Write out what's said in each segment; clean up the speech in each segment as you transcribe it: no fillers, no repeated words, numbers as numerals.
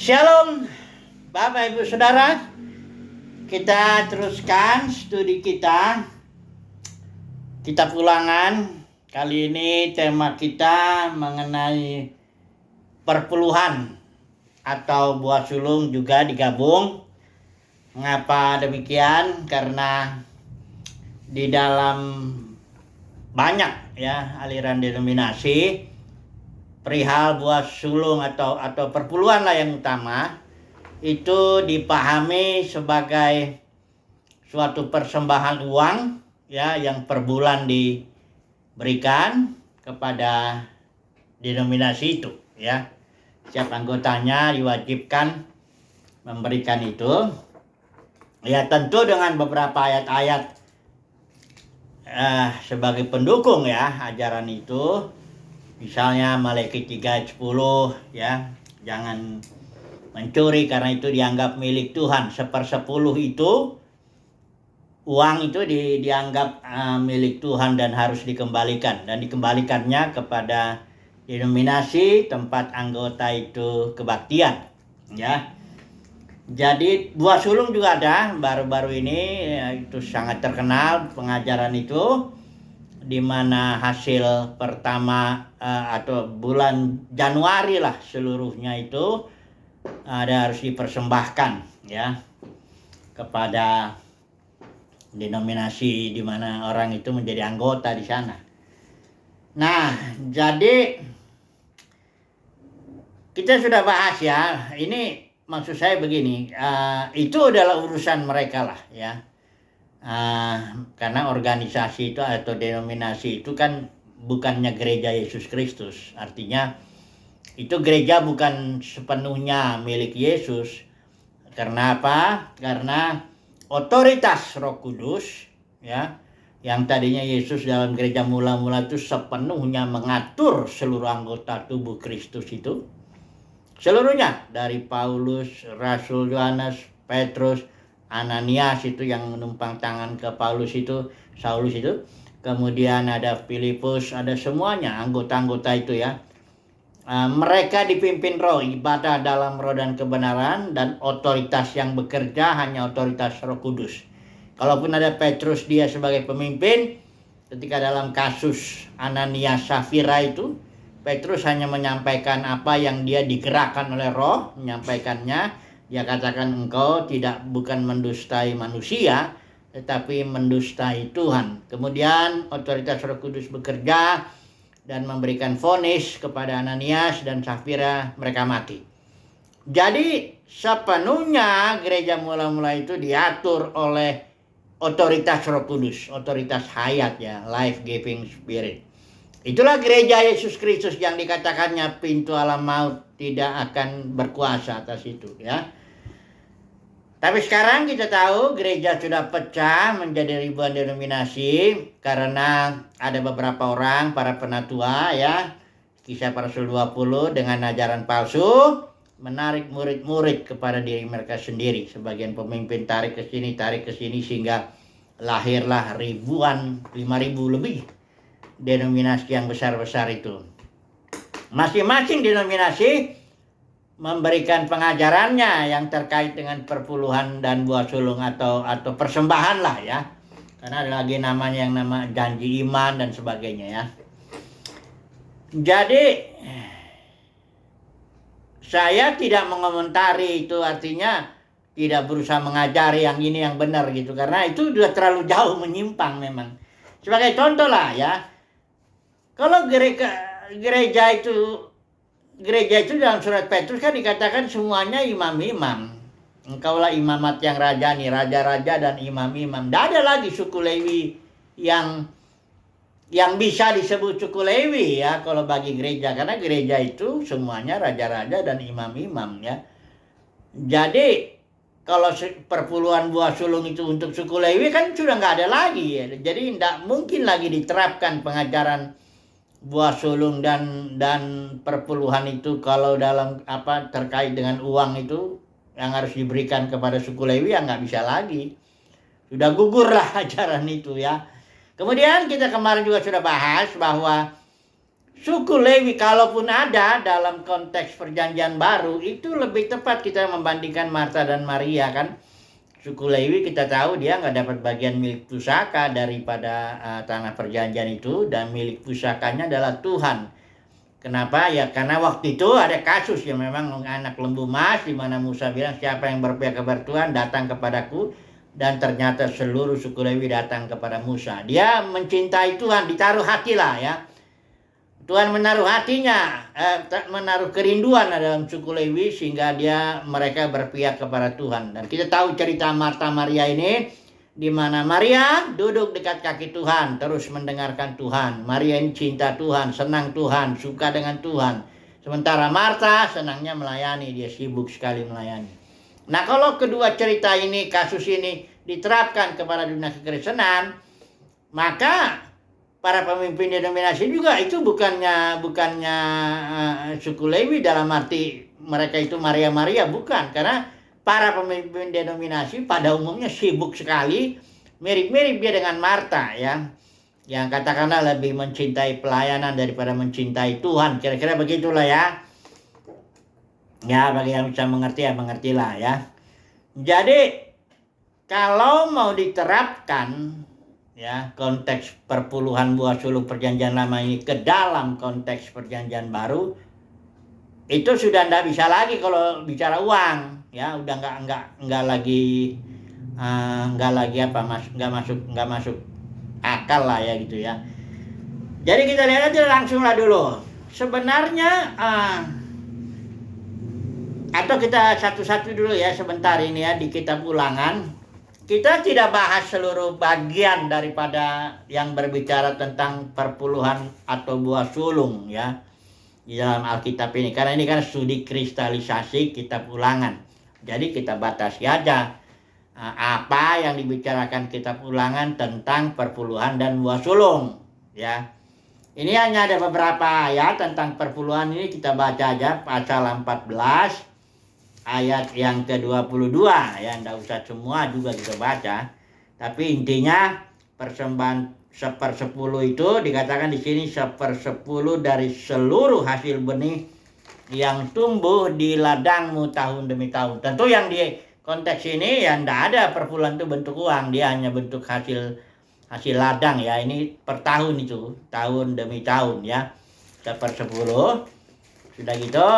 Shalom Bapak Ibu Saudara, kita teruskan studi kita Kitab Ulangan. Kali ini tema kita mengenai perpuluhan atau buah sulung juga digabung. Mengapa demikian? Karena di dalam banyak aliran denominasi, perihal buah sulung atau perpuluhan lah yang utama itu dipahami sebagai suatu persembahan uang yang per bulan diberikan kepada denominasi itu Setiap anggotanya diwajibkan memberikan itu, tentu dengan beberapa ayat-ayat sebagai pendukung ajaran itu. Misalnya Maleakhi 3:10 jangan mencuri karena itu dianggap milik Tuhan. 1/10 itu uang itu dianggap milik Tuhan dan harus dikembalikan, dan dikembalikannya kepada denominasi tempat anggota itu kebaktian Jadi buah sulung juga ada baru-baru ini, itu sangat terkenal pengajaran itu, di mana hasil pertama atau bulan Januari lah seluruhnya itu harus dipersembahkan kepada denominasi di mana orang itu menjadi anggota di sana. Nah, jadi kita sudah bahas ini maksud saya begini, itu adalah urusan mereka lah karena organisasi itu atau denominasi itu kan bukannya gereja Yesus Kristus. Artinya itu gereja bukan sepenuhnya milik Yesus. Karena apa? Karena otoritas Roh Kudus yang tadinya Yesus dalam gereja mula-mula itu sepenuhnya mengatur seluruh anggota tubuh Kristus itu. Seluruhnya, dari Paulus, Rasul Yohanes, Petrus, Ananias itu yang menumpang tangan ke Saulus itu, kemudian ada Filipus, ada semuanya anggota-anggota itu mereka dipimpin Roh, ibadah dalam Roh dan kebenaran, dan otoritas yang bekerja hanya otoritas Roh Kudus. Kalaupun ada Petrus dia sebagai pemimpin, ketika dalam kasus Ananias Safira itu, Petrus hanya menyampaikan apa yang dia digerakkan oleh Roh menyampaikannya. Dia katakan engkau bukan mendustai manusia, tetapi mendustai Tuhan. Kemudian otoritas Roh Kudus bekerja dan memberikan vonis kepada Ananias dan Safira, mereka mati. Jadi sepenuhnya gereja mula-mula itu diatur oleh otoritas Roh Kudus, otoritas hayat life giving spirit. Itulah gereja Yesus Kristus yang dikatakannya pintu alam maut tidak akan berkuasa atas itu Tapi sekarang kita tahu gereja sudah pecah menjadi ribuan denominasi karena ada beberapa orang, para penatua Kisah para Rasul 20 dengan ajaran palsu menarik murid-murid kepada diri mereka sendiri. Sebagian pemimpin tarik ke sini sehingga lahirlah 5.000 lebih denominasi yang besar-besar itu. Masing-masing denominasi memberikan pengajarannya yang terkait dengan perpuluhan dan buah sulung atau persembahan lah karena ada lagi namanya yang nama janji iman dan sebagainya Jadi saya tidak mengomentari itu, artinya tidak berusaha mengajari yang ini yang benar gitu, karena itu sudah terlalu jauh menyimpang memang. Sebagai contoh lah kalau gereja itu dalam surat Petrus kan dikatakan semuanya imam-imam. Engkaulah imamat yang rajani, raja-raja dan imam-imam. Tidak ada lagi suku Lewi yang bisa disebut suku Lewi kalau bagi gereja, karena gereja itu semuanya raja-raja dan imam-imam Jadi kalau perpuluhan buah sulung itu untuk suku Lewi kan sudah nggak ada lagi Jadi tidak mungkin lagi diterapkan pengajaran buah sulung dan perpuluhan itu kalau dalam terkait dengan uang itu yang harus diberikan kepada suku Lewi nggak bisa lagi. Sudah gugur lah ajaran itu Kemudian kita kemarin juga sudah bahas bahwa suku Lewi kalaupun ada dalam konteks perjanjian baru, itu lebih tepat kita membandingkan Marta dan Maria kan. Suku Lewi kita tahu dia nggak dapat bagian milik pusaka daripada tanah perjanjian itu, dan milik pusakanya adalah Tuhan. Kenapa? Ya karena waktu itu ada kasus yang memang anak lembu emas, di mana Musa bilang siapa yang berpihak kepada Tuhan datang kepadaku, dan ternyata seluruh suku Lewi datang kepada Musa. Dia mencintai Tuhan, ditaruh hatilah ya. Tuhan menaruh hatinya, menaruh kerinduan dalam suku Lewi sehingga mereka berpihak kepada Tuhan. Dan kita tahu cerita Marta Maria ini, di mana Maria duduk dekat kaki Tuhan, terus mendengarkan Tuhan. Maria ini cinta Tuhan, senang Tuhan, suka dengan Tuhan. Sementara Marta senangnya melayani, dia sibuk sekali melayani. Nah, kalau kedua cerita ini, kasus ini diterapkan kepada dunia kekristenan, maka para pemimpin denominasi juga itu bukannya suku Lewi dalam arti mereka itu Maria, bukan. Karena para pemimpin denominasi pada umumnya sibuk sekali, mirip-mirip dia dengan Marta ya, yang katakanlah lebih mencintai pelayanan daripada mencintai Tuhan, kira-kira begitulah ya. Ya, bagi yang bisa mengerti ya mengertilah ya. Jadi kalau mau diterapkan ya konteks perpuluhan buah sulung perjanjian lama ini ke dalam konteks perjanjian baru, itu sudah tidak bisa lagi kalau bicara uang ya, udah nggak lagi nggak masuk akal lah ya gitu ya. Jadi kita lihat aja langsung lah dulu sebenarnya, atau kita satu-satu dulu ya sebentar ini ya di kitab Ulangan. Kita tidak bahas seluruh bagian daripada yang berbicara tentang perpuluhan atau buah sulung ya di dalam Alkitab ini, karena ini kan studi kristalisasi kitab Ulangan. Jadi kita batasi aja apa yang dibicarakan kitab Ulangan tentang perpuluhan dan buah sulung ya. Ini hanya ada beberapa ayat tentang perpuluhan, ini kita baca aja pasal 14 ayat yang ke-22 ya, enggak usah semua juga kita baca. Tapi intinya persembahan 1/10 itu dikatakan di sini 1/10 dari seluruh hasil benih yang tumbuh di ladangmu tahun demi tahun. Tentu yang di konteks ini ya enggak ada perpuluhan itu bentuk uang, dia hanya bentuk hasil ladang ya. Ini per tahun itu, tahun demi tahun ya. 1/10. Sudah gitu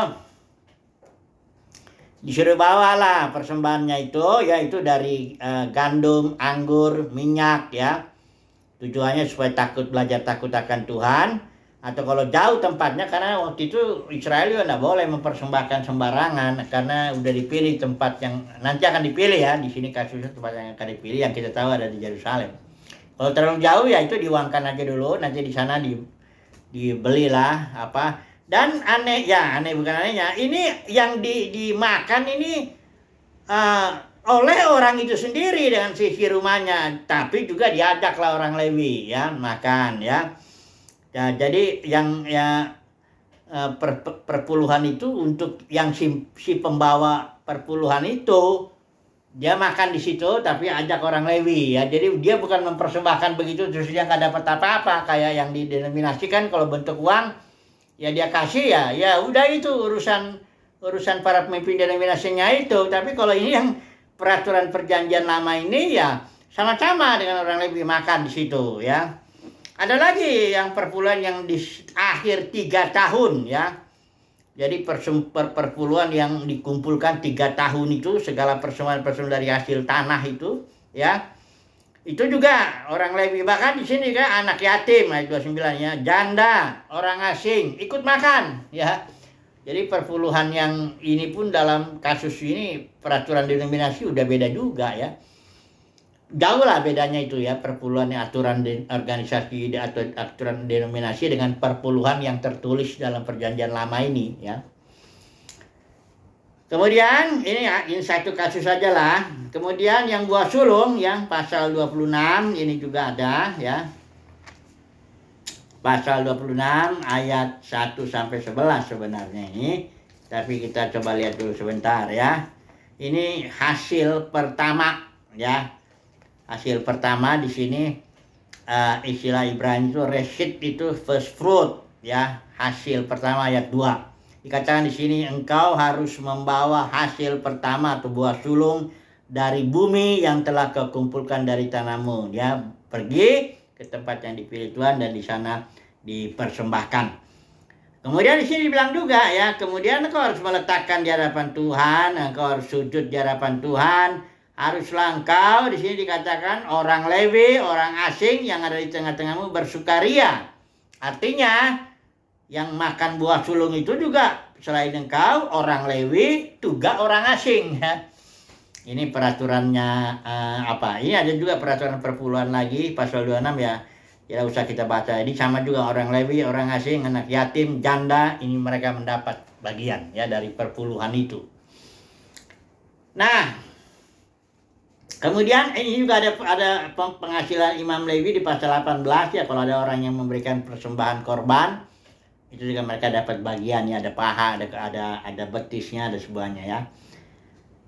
disuruh bawalah persembahannya itu, yaitu dari gandum, anggur, minyak ya. Tujuannya supaya belajar takut akan Tuhan. Atau kalau jauh tempatnya, karena waktu itu Israel juga tidak boleh mempersembahkan sembarangan, karena udah dipilih tempat yang nanti akan dipilih ya. Di sini kasusnya tempat yang akan dipilih, yang kita tahu ada di Yerusalem. Kalau terlalu jauh ya itu diuangkan aja dulu, nanti di sana dibelilah apa. Dan aneh bukan anehnya, ini yang dimakan ini oleh orang itu sendiri dengan sisi rumahnya, tapi juga diajaklah orang Lewi ya makan ya. Ya jadi yang perpuluhan itu untuk yang si pembawa perpuluhan itu, dia makan di situ tapi ajak orang Lewi ya. Jadi dia bukan mempersembahkan begitu terus dia nggak dapat apa-apa kayak yang didenominasikan. Kalau bentuk uang ya dia kasih ya udah, itu urusan para pemimpin denominasinya itu. Tapi kalau ini yang peraturan perjanjian lama ini ya sama-sama dengan orang Lewi makan di situ ya. Ada lagi yang perpuluhan yang di akhir 3 tahun ya. Jadi perpuluhan yang dikumpulkan 3 tahun itu, segala persembahan dari hasil tanah itu ya. Itu juga orang Lewi, bahkan di sini kan anak yatim ayat 29 ya, janda, orang asing ikut makan ya. Jadi perpuluhan yang ini pun dalam kasus ini peraturan denominasi udah beda juga ya. Jauh lah bedanya itu ya, perpuluhan aturan organisasi atau aturan denominasi dengan perpuluhan yang tertulis dalam perjanjian lama ini ya. Kemudian ini satu kasus saja lah. Kemudian yang buah sulung yang pasal 26 ini juga ada ya. Pasal 26 ayat 1 sampai 11 sebenarnya ini. Tapi kita coba lihat dulu sebentar ya. Ini hasil pertama ya. Hasil pertama di sini istilah Ibrani itu reshit, itu first fruit ya, hasil pertama ayat 2. Dikatakan di sini engkau harus membawa hasil pertama atau buah sulung dari bumi yang telah kau kumpulkan dari tanahmu. Ya, pergi ke tempat yang dipilih Tuhan dan di sana dipersembahkan. Kemudian di sini dibilang juga ya, kemudian engkau harus meletakkan di hadapan Tuhan, engkau harus sujud di hadapan Tuhan. Haruslah engkau, di sini dikatakan orang Lewi, orang asing yang ada di tengah-tengahmu bersukaria. Artinya yang makan buah sulung itu juga selain engkau orang Lewi juga orang asing ya. Ini peraturannya apa? Ini ada juga peraturan perpuluhan lagi pasal 26 ya. Tidak usah kita baca. Ini sama juga orang Lewi, orang asing, anak yatim, janda, ini mereka mendapat bagian ya dari perpuluhan itu. Nah, kemudian ini juga ada penghasilan Imam Lewi di pasal 18 ya, kalau ada orang yang memberikan persembahan korban, itu juga mereka dapat bagian ya, ada paha, ada betisnya, ada semuanya ya.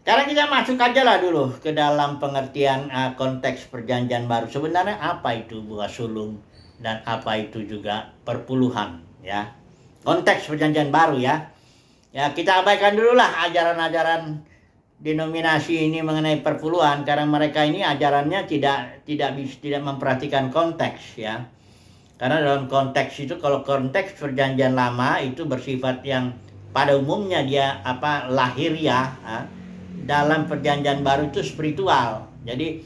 Sekarang kita masuk aja lah dulu ke dalam pengertian konteks perjanjian baru. Sebenarnya apa itu buah sulung dan apa itu juga perpuluhan ya. Konteks perjanjian baru ya. Ya, kita abaikan dulu lah ajaran-ajaran denominasi ini mengenai perpuluhan karena mereka ini ajarannya tidak memperhatikan konteks ya. Karena dalam konteks itu, kalau konteks perjanjian lama itu bersifat yang pada umumnya dia lahiriah. Dalam perjanjian baru itu spiritual. Jadi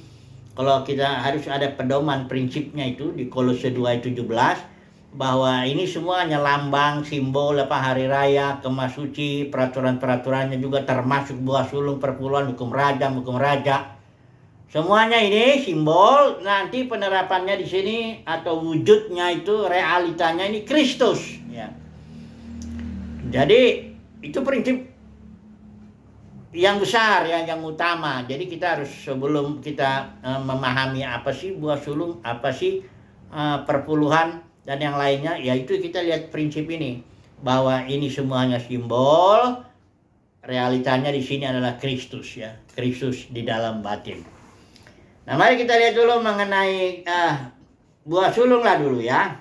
kalau kita harus ada pedoman prinsipnya itu di Kolose 2:17 bahwa ini semuanya lambang, simbol hari raya, kemas suci, peraturan-peraturannya juga termasuk buah sulung, perpuluhan, hukum raja. Semuanya ini simbol, nanti penerapannya di sini atau wujudnya itu realitanya ini Kristus ya. Jadi itu prinsip yang besar ya, yang utama. Jadi kita harus sebelum kita memahami apa sih buah sulung, apa sih perpuluhan dan yang lainnya, yaitu kita lihat prinsip ini bahwa ini semuanya simbol, realitanya di sini adalah Kristus ya, Kristus di dalam batin. Nah, mari kita lihat dulu mengenai buah sulung lah dulu ya,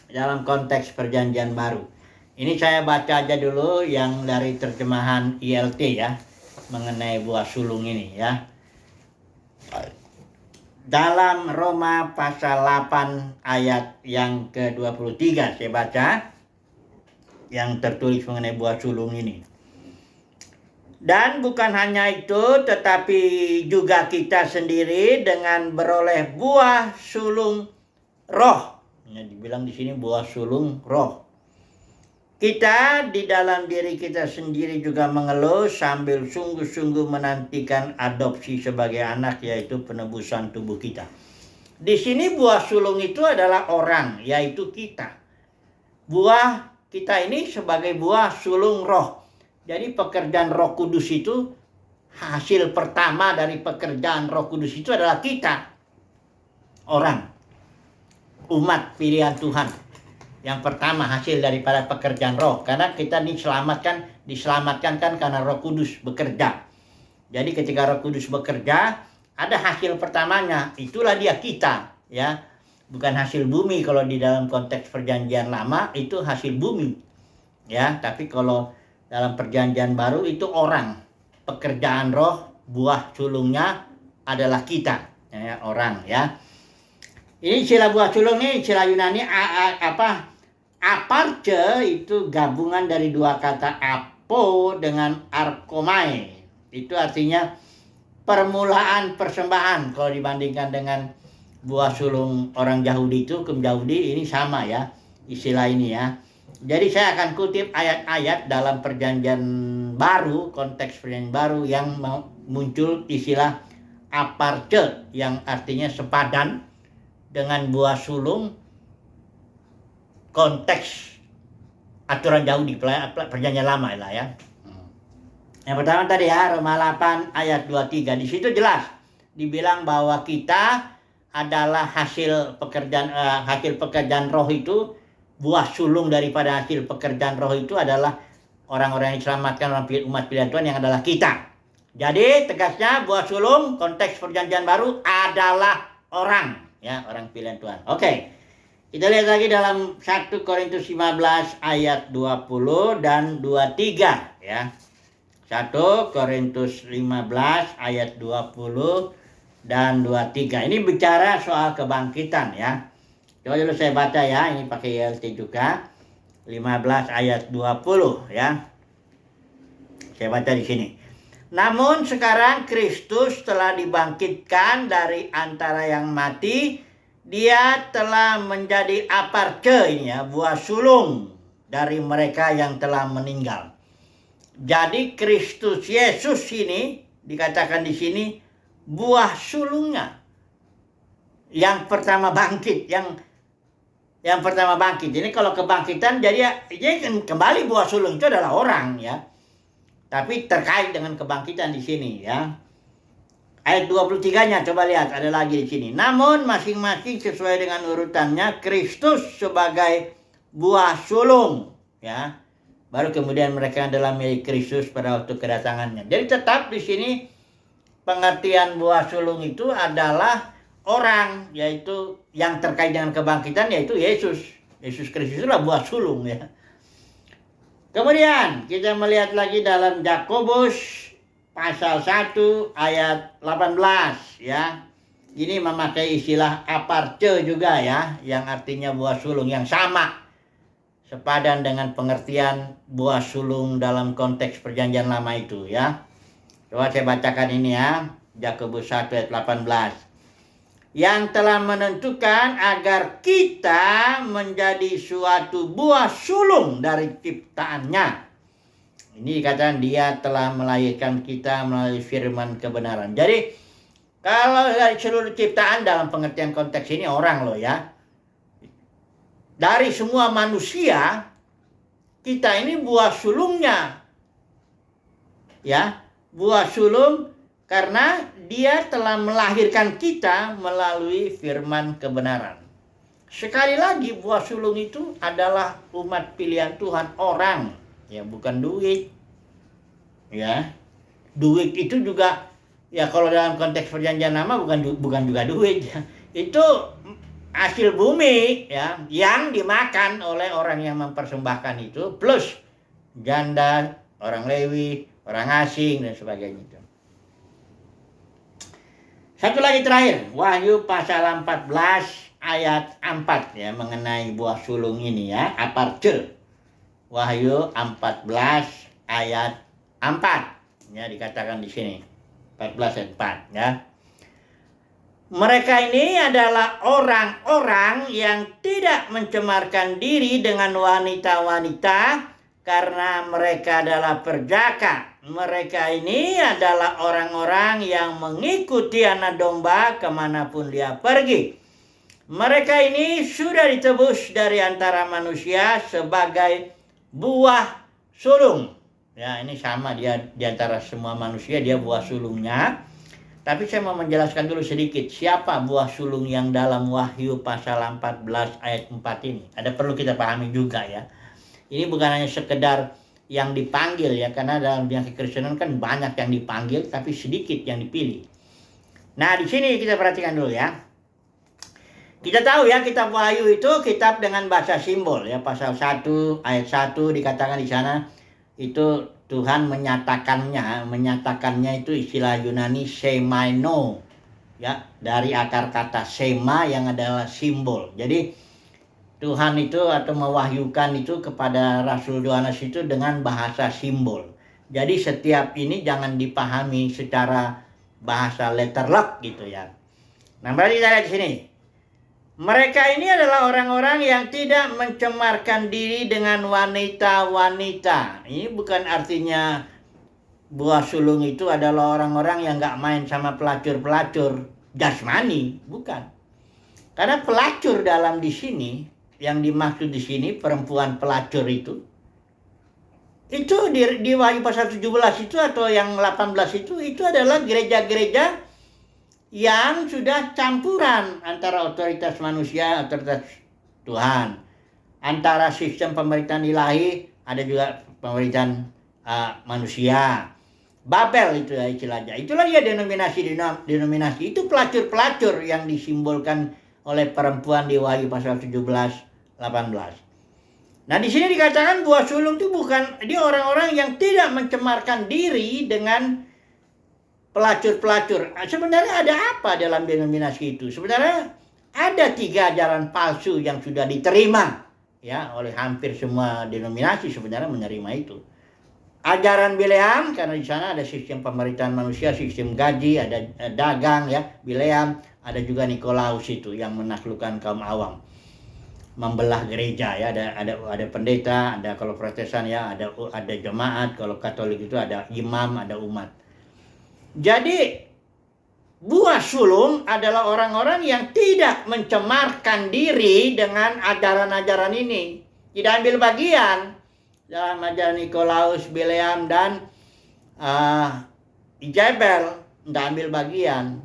dalam konteks perjanjian baru. Ini saya baca aja dulu yang dari terjemahan ILT ya, mengenai buah sulung ini ya. Dalam Roma pasal 8 ayat yang ke-23 saya baca, yang tertulis mengenai buah sulung ini. Dan bukan hanya itu, tetapi juga kita sendiri dengan beroleh buah sulung roh. Ya, dibilang di sini buah sulung roh. Kita di dalam diri kita sendiri juga mengeluh sambil sungguh-sungguh menantikan adopsi sebagai anak, yaitu penebusan tubuh kita. Di sini buah sulung itu adalah orang, yaitu kita. Buah kita ini sebagai buah sulung roh. Jadi pekerjaan Roh Kudus itu, hasil pertama dari pekerjaan Roh Kudus itu adalah kita. Orang, umat pilihan Tuhan. Yang pertama hasil daripada pekerjaan roh. Karena kita diselamatkan kan karena Roh Kudus bekerja. Jadi ketika Roh Kudus bekerja, ada hasil pertamanya. Itulah dia kita. Ya, bukan hasil bumi. Kalau di dalam konteks perjanjian lama itu hasil bumi. Ya, tapi kalau dalam perjanjian baru itu orang. Pekerjaan roh, buah sulungnya adalah kita. Ya, orang ya. Ini istilah buah sulung ini istilah Yunani aparche, itu gabungan dari dua kata apo dengan arkomai. Itu artinya permulaan persembahan. Kalau dibandingkan dengan buah sulung orang Yahudi itu, hukum Yahudi, ini sama ya istilah ini ya. Jadi saya akan kutip ayat-ayat dalam perjanjian baru, konteks perjanjian baru yang muncul istilah aparche yang artinya sepadan dengan buah sulung, konteks aturan Yahudi, perjanjian lama lah ya. Yang pertama tadi ya, Roma 8 ayat 23. Di situ jelas dibilang bahwa kita adalah hasil pekerjaan roh itu, buah sulung daripada hasil pekerjaan roh itu adalah orang-orang yang diselamatkan, umat pilihan Tuhan yang adalah kita. Jadi tegasnya buah sulung konteks perjanjian baru adalah orang ya, orang pilihan Tuhan. Oke. Kita lihat lagi dalam 1 Korintus 15 ayat 20 dan 23 ya. 1 Korintus 15 ayat 20 dan 23. Ini bicara soal kebangkitan ya. Coba dulu saya baca ya, ini pakai ILT juga. 15 ayat 20 ya. Saya baca di sini. Namun sekarang Kristus telah dibangkitkan dari antara yang mati. Dia telah menjadi aparce ini ya, buah sulung dari mereka yang telah meninggal. Jadi Kristus Yesus ini dikatakan di sini buah sulungnya. Yang pertama bangkit, yang pertama bangkit. Jadi kalau kebangkitan jadi kembali buah sulung itu adalah orang ya. Tapi terkait dengan kebangkitan di sini ya. Ayat 23-nya coba lihat, ada lagi di sini. Namun masing-masing sesuai dengan urutannya, Kristus sebagai buah sulung ya. Baru kemudian mereka adalah milik Kristus pada waktu kedatangannya. Jadi tetap di sini pengertian buah sulung itu adalah orang, yaitu yang terkait dengan kebangkitan, yaitu Yesus. Yesus Kristus itulah buah sulung ya. Kemudian kita melihat lagi dalam Yakobus pasal 1 ayat 18 ya. Ini memakai istilah aparce juga ya, yang artinya buah sulung, yang sama sepadan dengan pengertian buah sulung dalam konteks perjanjian lama itu ya. Coba saya bacakan ini ya, Yakobus 1 ayat 18. Yang telah menentukan agar kita menjadi suatu buah sulung dari ciptaannya. Ini dikatakan dia telah melahirkan kita melalui firman kebenaran. Jadi kalau dari seluruh ciptaan dalam pengertian konteks ini orang loh ya. Dari semua manusia kita ini buah sulungnya. Ya, buah sulung karena dia telah melahirkan kita melalui firman kebenaran. Sekali lagi buah sulung itu adalah umat pilihan Tuhan, orang. Ya bukan duit. Ya. Duit itu juga ya kalau dalam konteks perjanjian lama bukan juga duit ya. Itu hasil bumi ya yang dimakan oleh orang yang mempersembahkan itu plus janda, orang Lewi, orang asing dan sebagainya itu. Satu lagi terakhir, Wahyu pasal 14 ayat 4 ya mengenai buah sulung ini ya, aparce. Wahyu 14 ayat 4 ya dikatakan di sini 14 ayat 4 ya. Mereka ini adalah orang-orang yang tidak mencemarkan diri dengan wanita-wanita karena mereka adalah perjaka. Mereka ini adalah orang-orang yang mengikuti anak domba kemanapun dia pergi. Mereka ini sudah ditebus dari antara manusia sebagai buah sulung. Ya, ini sama dia di antara semua manusia, dia buah sulungnya. Tapi saya mau menjelaskan dulu sedikit siapa buah sulung yang dalam Wahyu pasal 14 ayat 4 ini. Ada perlu kita pahami juga ya. Ini bukan hanya sekedar yang dipanggil ya, karena dalam dunia kekristenan kan banyak yang dipanggil tapi sedikit yang dipilih. Nah, di sini kita perhatikan dulu ya. Kita tahu ya kitab Wahyu itu kitab dengan bahasa simbol ya, pasal 1 ayat 1 dikatakan di sana itu Tuhan menyatakannya itu istilah Yunani semaino ya, dari akar kata sema yang adalah simbol. Jadi Tuhan itu atau mewahyukan itu kepada Rasul Yohanes itu dengan bahasa simbol. Jadi setiap ini jangan dipahami secara bahasa letterlock gitu ya. Nah, berarti kita lihat di sini. Mereka ini adalah orang-orang yang tidak mencemarkan diri dengan wanita-wanita. Ini bukan artinya buah sulung itu adalah orang-orang yang gak main sama pelacur-pelacur jasmani, bukan. Karena pelacur dalam di sini, yang dimaksud di sini perempuan pelacur itu di Wahyu pasal 17 itu atau yang 18 itu adalah gereja-gereja yang sudah campuran antara otoritas manusia, otoritas Tuhan. Antara sistem pemerintahan ilahi, ada juga pemerintahan manusia. Babel itu ya istilahnya. Itulah dia denominasi. Itu pelacur-pelacur yang disimbolkan oleh perempuan di Wahyu pasal 17-18. Nah, di sini dikatakan buah sulung itu bukan dia orang-orang yang tidak mencemarkan diri dengan pelacur-pelacur. Sebenarnya ada apa dalam denominasi itu? Sebenarnya ada 3 ajaran palsu yang sudah diterima ya oleh hampir semua denominasi sebenarnya menerima itu. Ajaran Bileam, karena di sana ada sistem pemerintahan manusia, sistem gaji, ada dagang ya, Bileam, ada juga Nikolaus itu yang menaklukkan kaum awam. Membelah gereja ya, ada pendeta, ada kalau Protestan ya, ada jemaat, kalau Katolik itu ada imam, ada umat. Jadi buah sulung adalah orang-orang yang tidak mencemarkan diri dengan ajaran-ajaran ini, tidak ambil bagian dalam ajaran Nikolaus, Bileam dan Jezebel, tidak ambil bagian.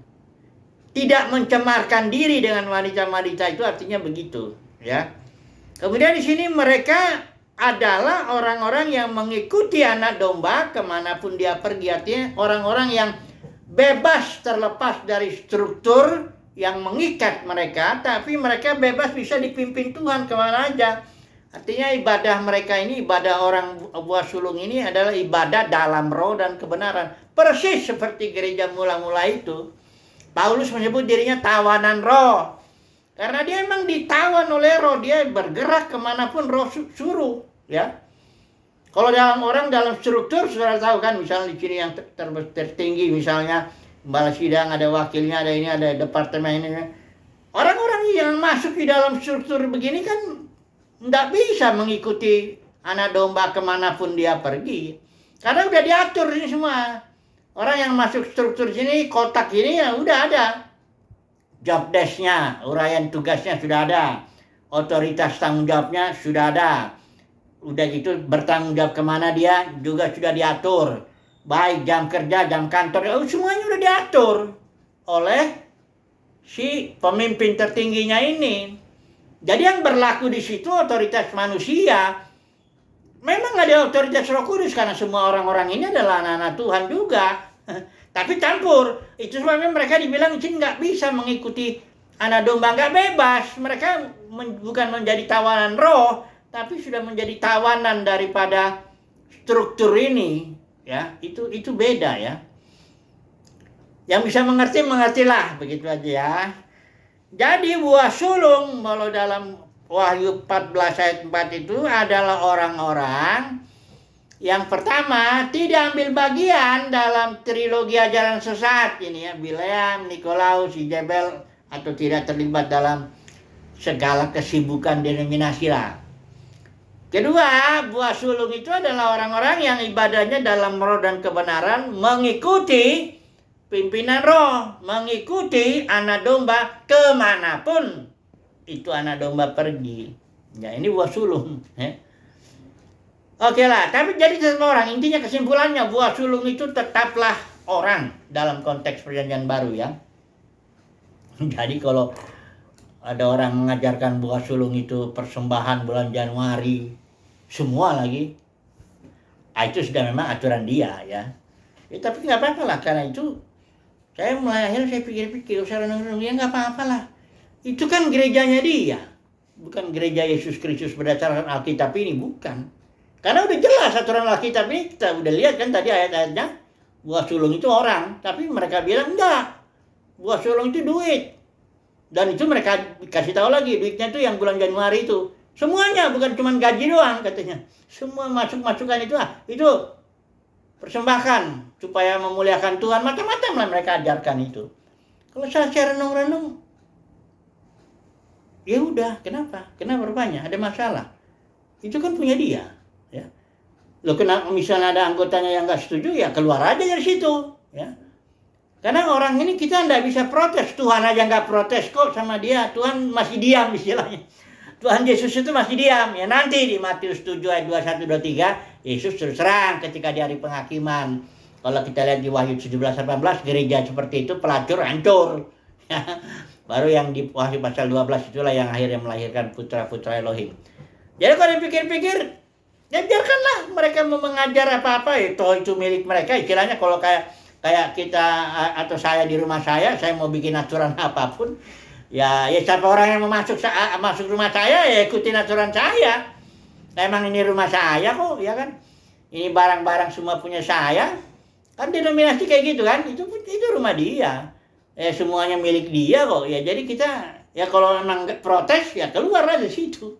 Tidak mencemarkan diri dengan wanita-wanita itu artinya begitu. Ya. Kemudian di sini mereka adalah orang-orang yang mengikuti anak domba kemanapun dia pergi. Artinya orang-orang yang bebas terlepas dari struktur yang mengikat mereka, tapi mereka bebas bisa dipimpin Tuhan kemana aja. Artinya ibadah mereka ini, ibadah orang buah sulung ini adalah ibadah dalam roh dan kebenaran. Persis seperti gereja mula-mula itu. Paulus menyebut dirinya tawanan roh. Karena dia memang ditawan oleh roh, dia bergerak kemanapun roh suruh, ya. Kalau dalam struktur, saudara tahu kan, misalnya di sini yang tertinggi, misalnya Gembala Sidang, ada wakilnya, ada ini, ada departemen ini. Orang-orang yang masuk di dalam struktur begini kan tidak bisa mengikuti anak domba kemanapun dia pergi. Karena udah diatur ini semua. Orang yang masuk struktur sini, kotak ini ya udah ada. Job desk-nya, uraian tugasnya sudah ada. Otoritas tanggung jawabnya sudah ada. Udah gitu bertanggung jawab kemana dia juga sudah diatur. Baik jam kerja, jam kantor, semuanya udah diatur oleh si pemimpin tertingginya ini. Jadi yang berlaku di situ otoritas manusia. Memang ada otoritas Roh Kudus karena semua orang-orang ini adalah anak-anak Tuhan juga. Tapi campur. Itu sebabnya mereka dibilang sini nggak bisa mengikuti anak domba, nggak bebas. Mereka bukan menjadi tawanan roh, tapi sudah menjadi tawanan daripada struktur ini. Ya, itu beda ya. Yang bisa mengerti mengertilah, begitu aja ya. Jadi buah sulung kalau dalam Wahyu 14 ayat 4 itu adalah orang-orang yang pertama, tidak ambil bagian dalam trilogi ajaran sesat ini ya, Bileam, Nikolaus, Jezebel, atau tidak terlibat dalam segala kesibukan denominasi lah. Kedua, buah sulung itu adalah orang-orang yang ibadahnya dalam roh dan kebenaran, mengikuti pimpinan roh, mengikuti anak domba kemanapun itu anak domba pergi. Ya, ini buah sulung ya. Oke lah, tapi jadi tetap orang. Intinya kesimpulannya buah sulung itu tetaplah orang dalam konteks perjanjian baru ya. Jadi kalau ada orang mengajarkan buah sulung itu persembahan bulan Januari, semua lagi, itu sudah memang aturan dia ya. Tapi nggak apa-apa lah, karena itu saya saya pikir-pikir, saya renung-renung, ya nggak apa-apa lah. Itu kan gerejanya dia, bukan gereja Yesus Kristus berdasarkan Alkitab ini, bukan. Karena udah jelas aturan Alkitab ini, kita udah lihat kan tadi ayat-ayatnya, buah sulung itu orang, tapi mereka bilang enggak, buah sulung itu duit. Dan itu mereka kasih tahu lagi, duitnya itu yang bulan Januari itu. Semuanya, bukan cuma gaji doang katanya. Semua masukan itu persembahkan supaya memuliakan Tuhan, macam-macam lah mereka ajarkan itu. Kalau saya renung-renung, ya udah, kenapa rupanya ada masalah? Itu kan punya dia. Ya. Loh, kenapa misalnya ada anggotanya yang nggak setuju, ya keluar aja dari situ ya. Karena orang ini kita nggak bisa protes. Tuhan aja nggak protes kok sama dia. Tuhan masih diam istilahnya. Tuhan Yesus itu masih diam ya. Nanti di Matius 7 ayat 21-23 Yesus terus terang ketika di hari penghakiman. Kalau kita lihat di Wahyu 17-18 gereja seperti itu pelacur hancur ya. Baru yang di Wahyu pasal 12 itulah yang akhirnya melahirkan putra-putra Elohim. Jadi kalau dipikir-pikir, ya biarkanlah mereka mau mengajar apa-apa, itu milik mereka. Istilahnya kalau kayak kita atau saya di rumah saya mau bikin aturan apapun, Ya siapa orang yang mau masuk rumah saya ya ikutin aturan saya. Emang ini rumah saya kok, ya kan? Ini barang-barang semua punya saya. Kan denominasi kayak gitu kan? Itu rumah dia. Semuanya milik dia kok. Ya jadi kita ya kalau memang protes ya keluar aja situ.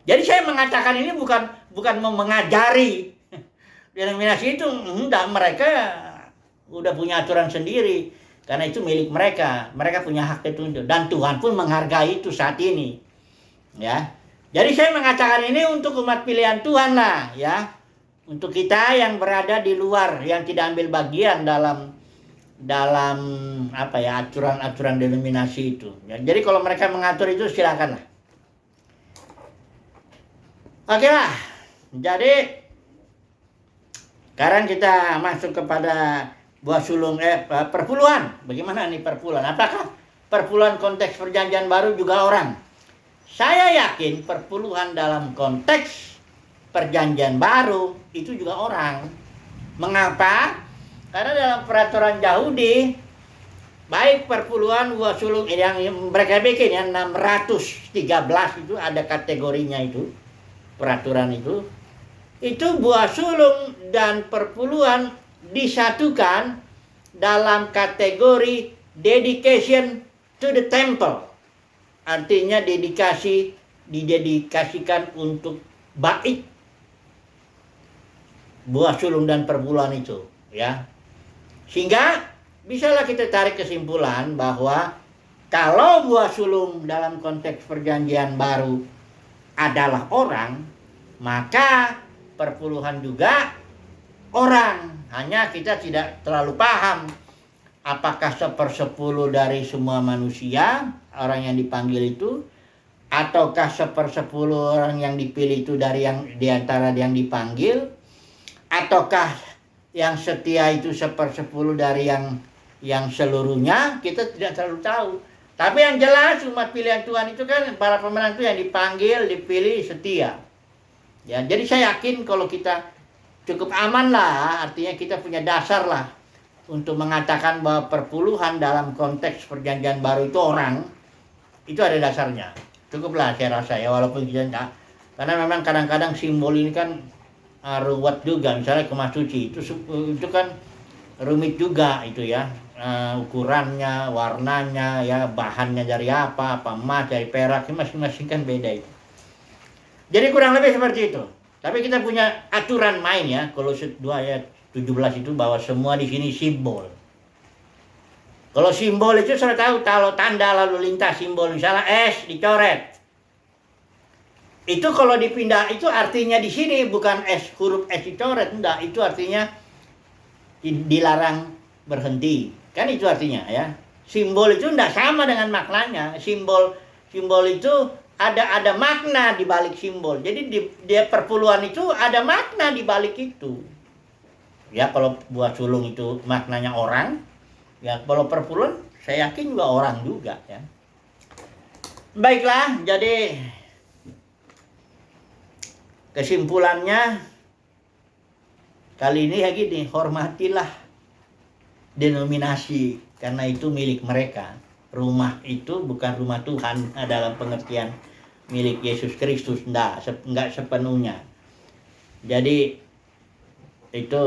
Jadi saya mengatakan ini bukan mau mengajari denominasi itu, enggak, mereka udah punya aturan sendiri karena itu milik mereka. Mereka punya hak itu dan Tuhan pun menghargai itu saat ini. Ya. Jadi saya mengatakan ini untuk umat pilihan Tuhan lah, ya. Untuk kita yang berada di luar yang tidak ambil bagian dalam aturan-aturan denominasi itu. Ya, jadi kalau mereka mengatur itu silakanlah. Oke lah, jadi sekarang kita masuk kepada buah sulung perpuluhan. Bagaimana nih perpuluhan? Apakah perpuluhan konteks perjanjian baru juga orang? Saya yakin perpuluhan dalam konteks perjanjian baru itu juga orang. Mengapa? Karena dalam peraturan Yahudi, baik perpuluhan buah sulung yang mereka bikin ya 613 itu ada kategorinya itu. Peraturan itu buah sulung dan perpuluhan disatukan dalam kategori dedication to the temple. Artinya didedikasikan untuk bait. Buah sulung dan perpuluhan itu, ya. Sehingga bisalah kita tarik kesimpulan bahwa kalau buah sulung dalam konteks perjanjian baru adalah orang, maka perpuluhan juga orang. Hanya kita tidak terlalu paham apakah 1/10 dari semua manusia orang yang dipanggil itu, ataukah 1/10 orang yang dipilih itu dari antara yang dipanggil, ataukah yang setia itu 1/10 dari yang seluruhnya. Kita tidak terlalu tahu. Tapi yang jelas umat pilihan Tuhan itu kan para pemenang itu yang dipanggil, dipilih, setia. Ya, jadi saya yakin kalau kita cukup aman lah, artinya kita punya dasar lah untuk mengatakan bahwa perpuluhan dalam konteks perjanjian baru itu orang, itu ada dasarnya. Cukuplah saya rasa ya, walaupun kita enggak. Karena memang kadang-kadang simbol ini kan ruwet juga, misalnya kemas suci itu kan rumit juga itu ya. Ukurannya, warnanya, ya bahannya dari apa emas, dari perak, masing-masing kan beda itu. Jadi kurang lebih seperti itu. Tapi kita punya aturan main ya, Kolose 2 ayat 17 itu bahwa semua di sini simbol. Kalau simbol itu sudah tahu, kalau tanda lalu lintas simbol misalnya S dicoret. Itu kalau dipindah itu artinya di sini bukan huruf S dicoret, enggak, itu artinya dilarang berhenti. Kan itu artinya ya. Simbol itu tidak sama dengan maknanya. Simbol itu ada makna di balik simbol. Jadi dia perpuluhan itu ada makna di balik itu. Ya kalau buah sulung itu maknanya orang, ya kalau perpuluhan saya yakin juga orang juga ya. Baiklah, jadi kesimpulannya kali ini ya gini, hormatilah denominasi karena itu milik mereka. Rumah itu bukan rumah Tuhan dalam pengertian milik Yesus Kristus, enggak sepenuhnya. Jadi itu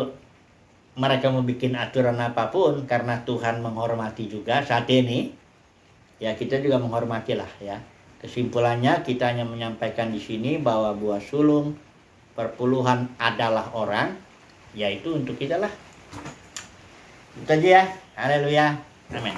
mereka mau bikin aturan apapun karena Tuhan menghormati juga saat ini. Ya kita juga menghormatilah ya. Kesimpulannya kita hanya menyampaikan di sini bahwa buah sulung perpuluhan adalah orang, yaitu untuk kita lah. Itu aja ya. Haleluya. Amin.